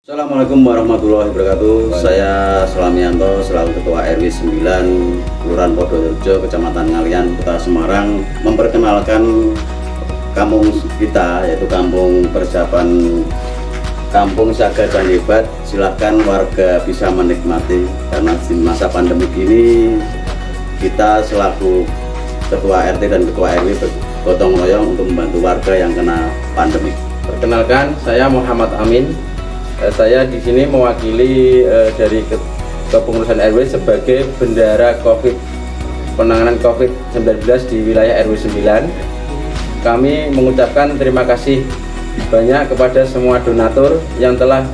Assalamualaikum warahmatullahi wabarakatuh. Saya Slamianto selaku Ketua RW 9 Kelurahan Podorejo, Kecamatan Ngalian, Kota Semarang, memperkenalkan kampung kita, yaitu Kampung Persiapan Kampung Siaga dan Hebat. Silahkan warga bisa menikmati, karena di masa pandemi ini kita selaku Ketua RT dan Ketua RW bergotong royong untuk membantu warga yang kena pandemi. Perkenalkan, saya Muhammad Amin. Saya di sini mewakili dari kepengurusan RW sebagai bendahara penanganan COVID-19 di wilayah RW 9. Kami mengucapkan terima kasih banyak kepada semua donatur yang telah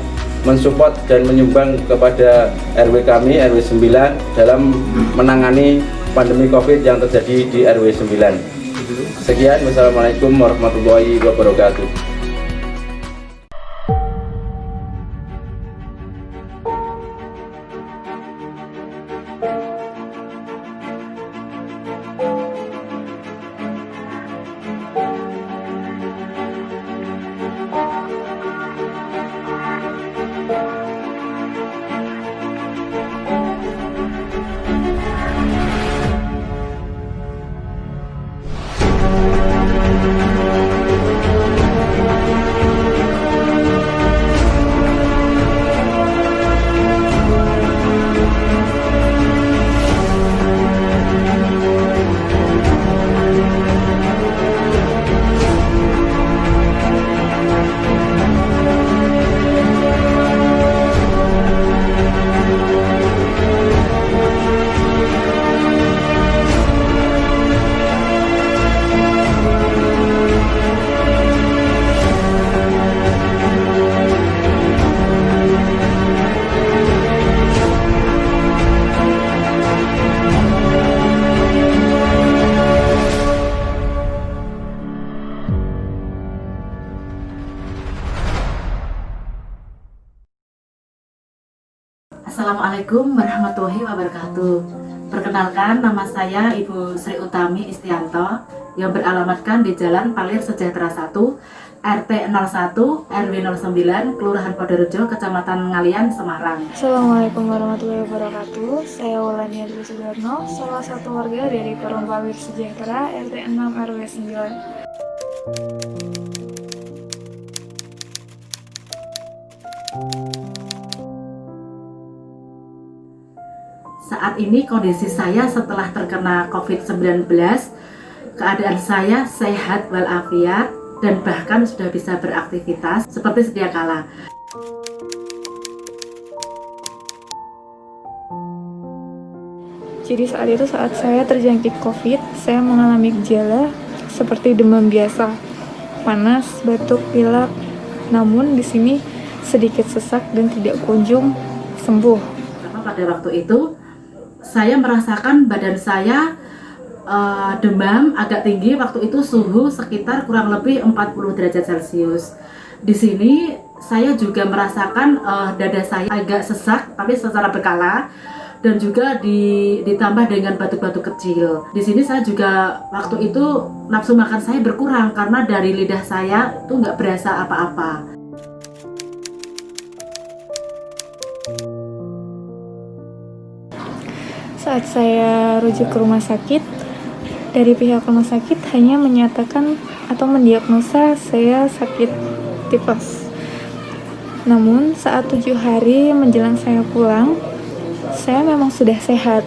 mensupport dan menyumbang kepada RW kami, RW 9, dalam menangani pandemi COVID yang terjadi di RW 9. Sekian, wassalamualaikum warahmatullahi wabarakatuh. Assalamualaikum warahmatullahi wabarakatuh. Perkenalkan, nama saya Ibu Sri Utami Istianto yang beralamatkan di Jalan Palir Sejahtera 1, RT 01, RW 09, Kelurahan Podorejo, Kecamatan Ngalian, Semarang. Assalamualaikum warahmatullahi wabarakatuh. Saya Wulania Dwi Sudarno, salah satu warga dari Perum Palir Sejahtera RT 6 RW 9. Saat ini kondisi saya setelah terkena COVID-19, keadaan saya sehat walafiat dan bahkan sudah bisa beraktivitas seperti sedia kala. Jadi saat saya terjangkit COVID, saya mengalami gejala seperti demam biasa, panas, batuk, pilek. Namun di sini sedikit sesak dan tidak kunjung sembuh. Karena pada waktu itu saya merasakan badan saya demam agak tinggi. Waktu itu suhu sekitar kurang lebih 40 derajat Celcius. Di sini saya juga merasakan dada saya agak sesak tapi secara berkala, dan juga ditambah dengan batuk-batuk kecil. Di sini saya juga waktu itu nafsu makan saya berkurang karena dari lidah saya tuh nggak berasa apa-apa. Saat saya rujuk ke rumah sakit, dari pihak rumah sakit hanya menyatakan atau mendiagnosa saya sakit tipes. Namun saat 7 hari menjelang saya pulang, saya memang sudah sehat.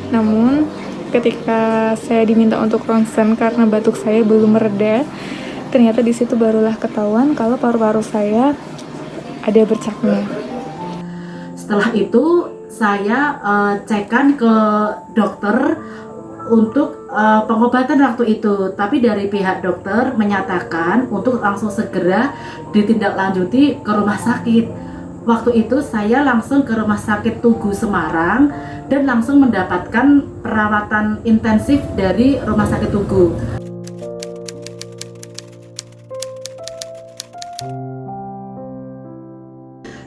Namun ketika saya diminta untuk ronsen karena batuk saya belum mereda, ternyata di situ barulah ketahuan kalau paru-paru saya ada bercaknya. Setelah itu saya cekkan ke dokter untuk pengobatan waktu itu, tapi dari pihak dokter menyatakan untuk langsung segera ditindaklanjuti ke rumah sakit. Waktu itu saya langsung ke Rumah Sakit Tugu Semarang dan langsung mendapatkan perawatan intensif dari Rumah Sakit Tugu.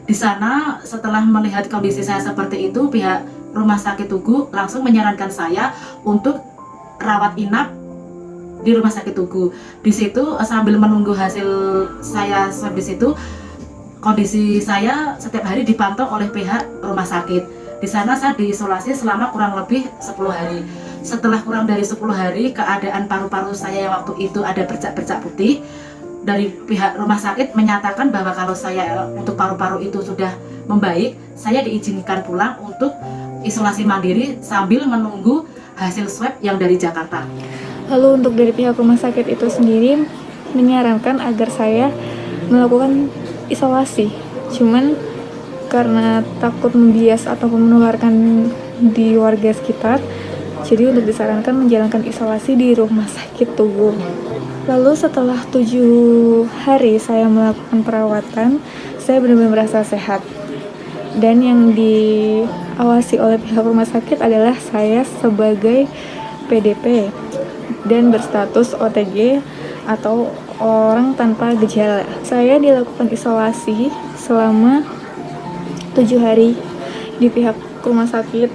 Di sana setelah melihat kondisi saya seperti itu, pihak Rumah Sakit Tugu langsung menyarankan saya untuk rawat inap di Rumah Sakit Tugu. Di situ sambil menunggu hasil saya swab di situ, kondisi saya setiap hari dipantau oleh pihak rumah sakit. Di sana saya diisolasi selama kurang lebih 10 hari. Setelah kurang dari 10 hari, keadaan paru-paru saya yang waktu itu ada bercak-bercak putih, dari pihak rumah sakit menyatakan bahwa kalau saya untuk paru-paru itu sudah membaik, saya diizinkan pulang untuk isolasi mandiri sambil menunggu hasil swab yang dari Jakarta. Lalu untuk dari pihak rumah sakit itu sendiri menyarankan agar saya melakukan isolasi. Cuman karena takut membias ataupun menularkan di warga sekitar, jadi untuk disarankan menjalankan isolasi di rumah sakit Tugu. Lalu setelah 7 hari saya melakukan perawatan, saya benar-benar merasa sehat. Dan yang diawasi oleh pihak rumah sakit adalah saya sebagai PDP dan berstatus OTG atau orang tanpa gejala. Saya dilakukan isolasi selama 7 hari di pihak rumah sakit.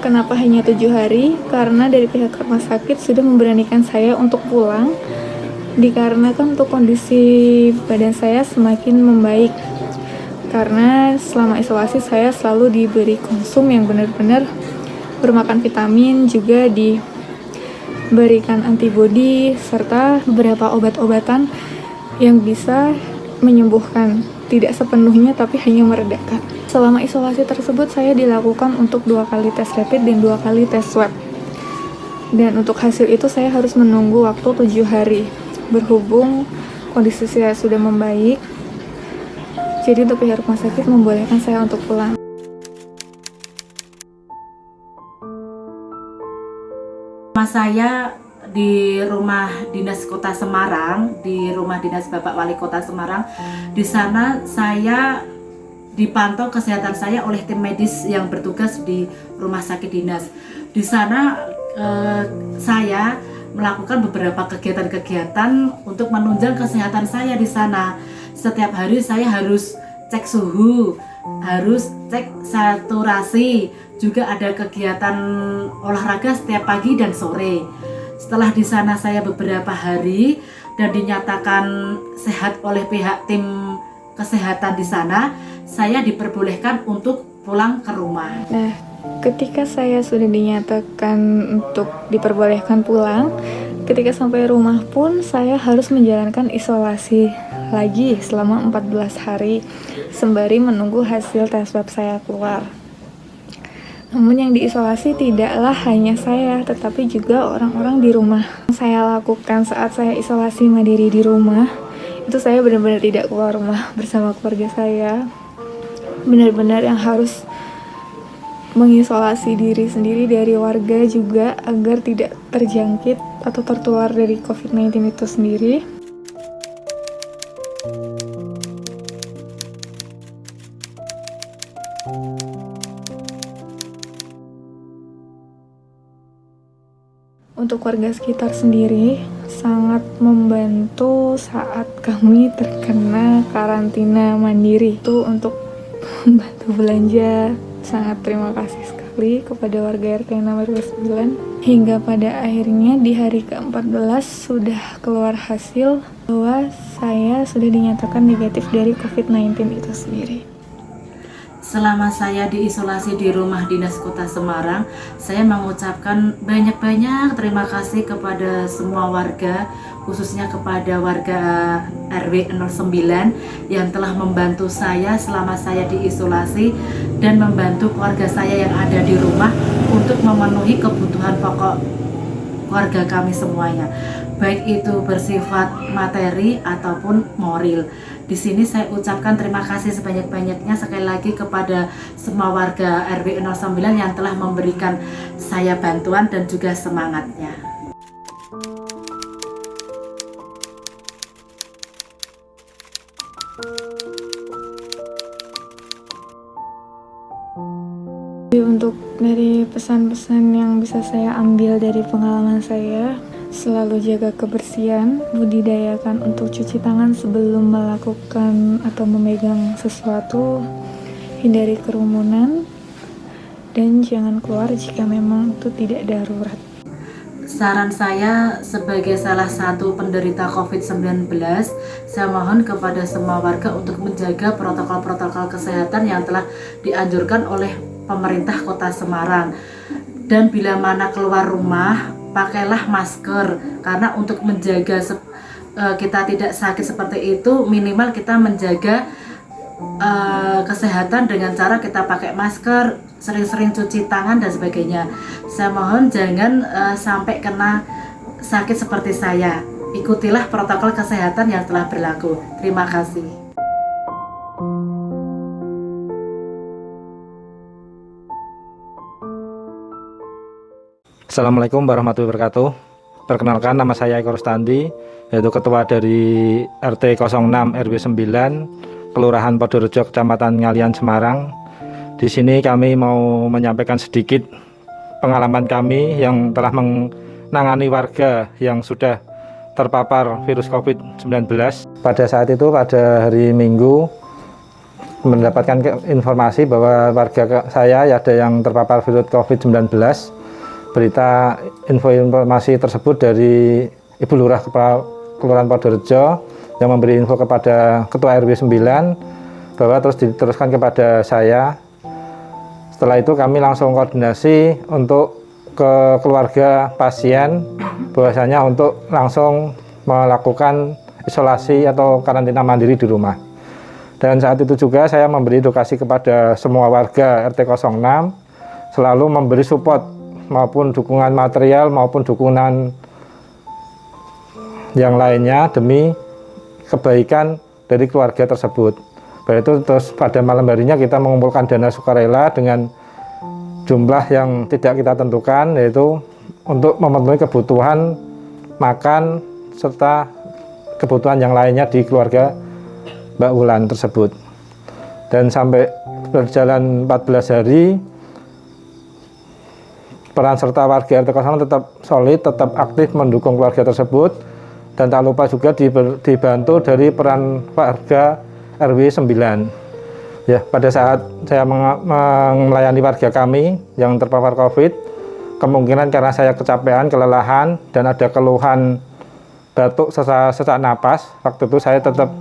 Kenapa hanya 7 hari? Karena dari pihak rumah sakit sudah memberanikan saya untuk pulang, dikarenakan untuk kondisi badan saya semakin membaik. Karena selama isolasi saya selalu diberi konsum yang benar-benar bermakan vitamin, juga diberikan antibodi serta beberapa obat-obatan yang bisa menyembuhkan, tidak sepenuhnya tapi hanya meredakan. Selama isolasi tersebut saya dilakukan untuk 2 kali tes rapid dan 2 kali tes swab. Dan untuk hasil itu saya harus menunggu waktu 7 hari. Berhubung kondisi saya sudah membaik, jadi untuk pihak rumah sakit membolehkan saya untuk pulang. Saya di rumah dinas Kota Semarang, di rumah dinas Bapak Wali Kota Semarang. Di sana saya dipantau kesehatan saya oleh tim medis yang bertugas di rumah sakit dinas. Di sana saya melakukan beberapa kegiatan-kegiatan untuk menunjang kesehatan saya di sana. Setiap hari saya harus cek suhu, harus cek saturasi, juga ada kegiatan olahraga setiap pagi dan sore. Setelah di sana saya beberapa hari dan dinyatakan sehat oleh pihak tim kesehatan di sana, saya diperbolehkan untuk pulang ke rumah. Nah, ketika saya sudah dinyatakan untuk diperbolehkan pulang, ketika sampai rumah pun saya harus menjalankan isolasi lagi selama 14 hari sembari menunggu hasil tes swab saya keluar. Namun yang diisolasi tidaklah hanya saya, tetapi juga orang-orang di rumah. Yang saya lakukan saat saya isolasi mandiri di rumah, itu saya benar-benar tidak keluar rumah bersama keluarga saya. Benar-benar yang harus mengisolasi diri sendiri dari warga juga agar tidak terjangkit atau tertular dari COVID-19 itu sendiri. Untuk warga sekitar sendiri sangat membantu saat kami terkena karantina mandiri. Itu untuk membantu belanja, sangat terima kasih sekali kepada warga RT nomor 29. Hingga pada akhirnya di hari ke-14 sudah keluar hasil bahwa saya sudah dinyatakan negatif dari COVID-19 itu sendiri. Selama saya diisolasi di rumah dinas Kota Semarang, saya mengucapkan banyak-banyak terima kasih kepada semua warga, khususnya kepada warga RW 09 yang telah membantu saya selama saya diisolasi dan membantu keluarga saya yang ada di rumah untuk memenuhi kebutuhan pokok keluarga kami semuanya, baik itu bersifat materi ataupun moral. Di sini saya ucapkan terima kasih sebanyak-banyaknya sekali lagi kepada semua warga RW 09 yang telah memberikan saya bantuan dan juga semangatnya. Untuk dari pesan-pesan yang bisa saya ambil dari pengalaman saya, selalu jaga kebersihan, budidayakan untuk cuci tangan sebelum melakukan atau memegang sesuatu, hindari kerumunan, dan jangan keluar jika memang itu tidak darurat. Saran saya sebagai salah satu penderita COVID-19, saya mohon kepada semua warga untuk menjaga protokol-protokol kesehatan yang telah dianjurkan oleh pemerintah Kota Semarang. Dan bila mana keluar rumah, pakailah masker, karena untuk menjaga kita tidak sakit seperti itu, minimal kita menjaga kesehatan dengan cara kita pakai masker, sering-sering cuci tangan dan sebagainya. Saya mohon jangan sampai kena sakit seperti saya. Ikutilah protokol kesehatan yang telah berlaku. Terima kasih. Assalamualaikum warahmatullahi wabarakatuh. Perkenalkan, nama saya Eko Rustandi, yaitu ketua dari RT 06 RW 9 Kelurahan Podorejo, Kecamatan Ngalian, Semarang. Di sini kami mau menyampaikan sedikit pengalaman kami yang telah menangani warga yang sudah terpapar virus COVID-19. Pada saat itu, pada hari Minggu, mendapatkan informasi bahwa warga saya ada yang terpapar virus COVID-19. Berita informasi tersebut dari Ibu Lurah Kepala Kelurahan Podorejo yang memberi info kepada Ketua RW 9 bahwa terus diteruskan kepada saya. Setelah itu kami langsung koordinasi untuk ke keluarga pasien, bahwasanya untuk langsung melakukan isolasi atau karantina mandiri di rumah. Dan saat itu juga saya memberi edukasi kepada semua warga RT 06, selalu memberi support maupun dukungan material maupun dukungan yang lainnya demi kebaikan dari keluarga tersebut. Baik itu terus pada malam harinya kita mengumpulkan dana sukarela dengan jumlah yang tidak kita tentukan, yaitu untuk memenuhi kebutuhan makan serta kebutuhan yang lainnya di keluarga Mbak Wulan tersebut. Dan sampai berjalan 14 hari, peran serta warga RT 06 tetap solid, tetap aktif mendukung keluarga tersebut. Dan tak lupa juga dibantu dari peran warga RW 9. Ya, pada saat saya melayani warga kami yang terpapar COVID, kemungkinan karena saya kecapean, kelelahan, dan ada keluhan batuk, sesak napas, waktu itu saya tetap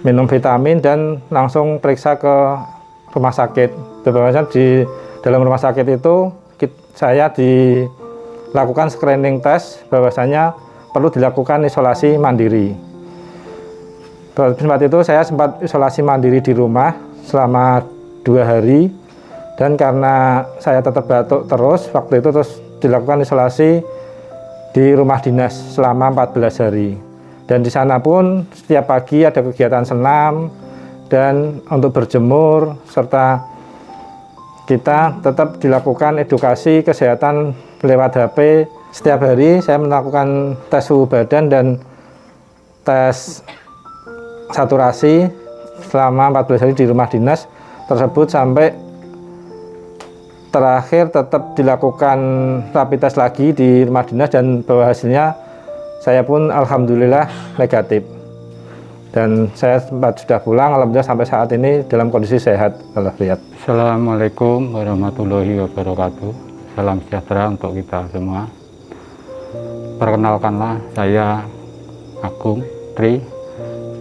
minum vitamin dan langsung periksa ke rumah sakit. Bahwasanya di dalam rumah sakit itu saya dilakukan screening test bahwasanya perlu dilakukan isolasi mandiri. Pada saat itu saya sempat isolasi mandiri di rumah selama 2 hari, dan karena saya tetap batuk terus, waktu itu terus dilakukan isolasi di rumah dinas selama 14 hari. Dan di sana pun setiap pagi ada kegiatan senam dan untuk berjemur, serta kita tetap dilakukan edukasi kesehatan lewat HP. Setiap hari saya melakukan tes suhu badan dan tes saturasi selama 14 hari di rumah dinas tersebut, sampai terakhir tetap dilakukan rapid test lagi di rumah dinas, dan bahwa hasilnya saya pun alhamdulillah negatif. Dan saya sempat sudah pulang, alhamdulillah sampai saat ini dalam kondisi sehat. Assalamualaikum warahmatullahi wabarakatuh. Salam sejahtera untuk kita semua. Perkenalkanlah, saya Agung Tri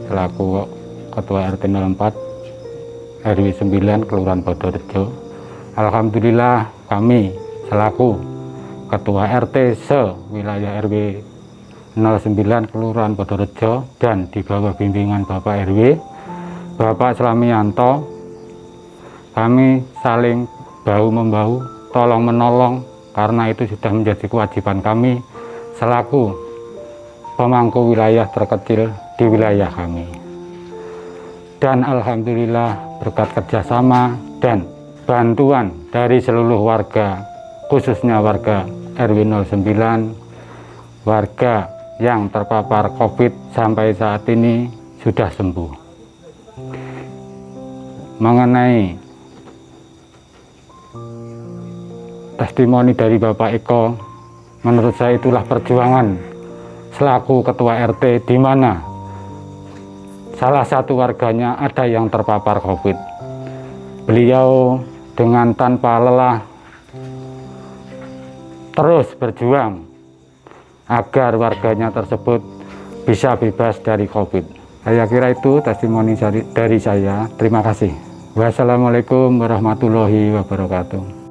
selaku Ketua RT 04 RW 9 Kelurahan Podorejo. Alhamdulillah kami selaku Ketua RT se-wilayah RW 09 Kelurahan Podorejo dan di bawah bimbingan Bapak RW Bapak Slamianto, kami saling bahu-membahu, tolong-menolong, karena itu sudah menjadi kewajiban kami selaku pemangku wilayah terkecil di wilayah kami. Dan alhamdulillah berkat kerjasama dan bantuan dari seluruh warga, khususnya warga RW 09, warga yang terpapar COVID sampai saat ini sudah sembuh. Mengenai testimoni dari Bapak Eko, menurut saya itulah perjuangan selaku ketua RT, di mana salah satu warganya ada yang terpapar COVID. Beliau dengan tanpa lelah terus berjuang agar warganya tersebut bisa bebas dari COVID. Saya kira itu testimoni dari saya. Terima kasih. Wassalamualaikum warahmatullahi wabarakatuh.